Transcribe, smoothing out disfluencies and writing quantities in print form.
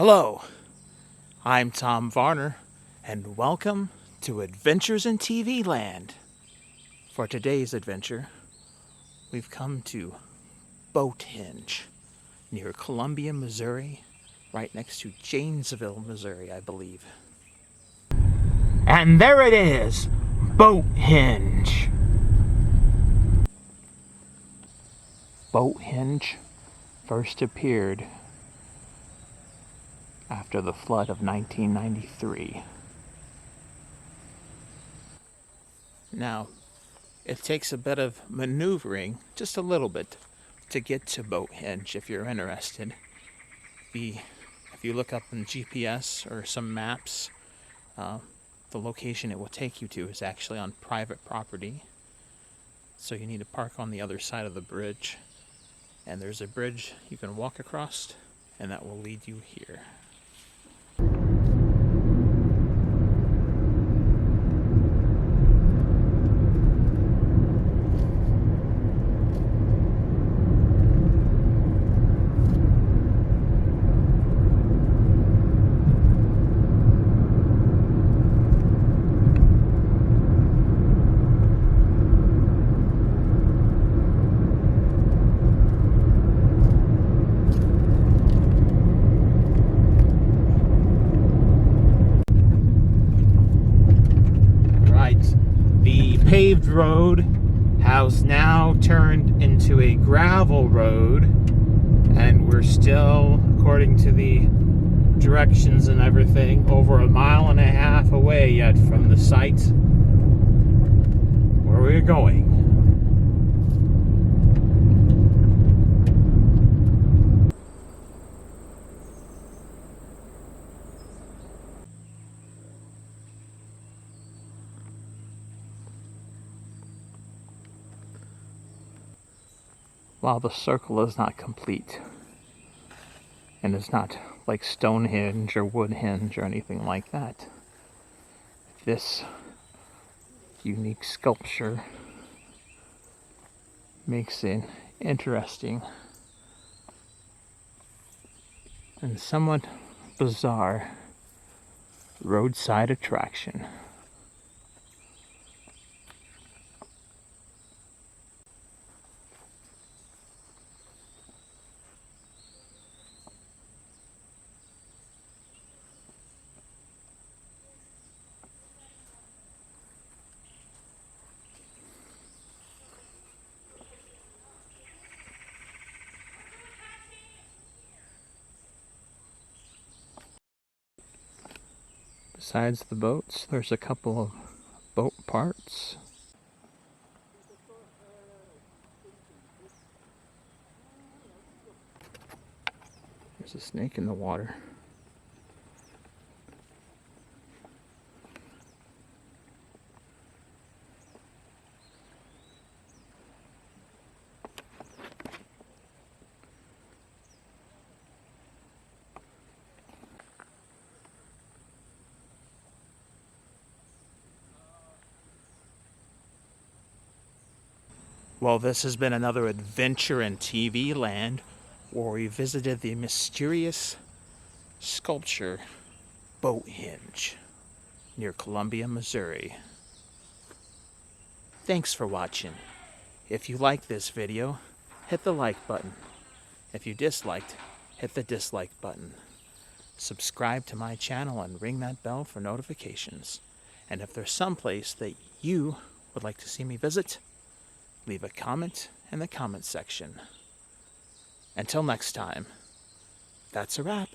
Hello, I'm Tom Varner, and welcome to Adventures in TV Land. For today's adventure, we've come to Boathenge, near Columbia, Missouri, right next to Janesville, Missouri, I believe. And there it is, Boathenge. Boathenge first appeared after the flood of 1993. Now, it takes a bit of maneuvering, just a little bit, to get to Boathenge if you're interested. If you look up in GPS or some maps, the location it will take you to is actually on private property. So you need to park on the other side of the bridge. And there's a bridge you can walk across, and that will lead you here. The paved road has now turned into a gravel road, and we're still, according to the directions and everything, over 1.5 miles away yet from the site where we're going. While the circle is not complete, and it's not like Stonehenge or Woodhenge or anything like that, this unique sculpture makes it interesting and somewhat bizarre roadside attraction. Besides the boats, there's a couple of boat parts. There's a snake in the water. Well, this has been another adventure in TV land where we visited the mysterious sculpture Boathenge near Columbia, Missouri. Thanks for watching. If you liked this video, hit the like button. If you disliked, hit the dislike button. Subscribe to my channel and ring that bell for notifications. And if there's some place that you would like to see me visit, leave a comment in the comment section. Until next time, that's a wrap.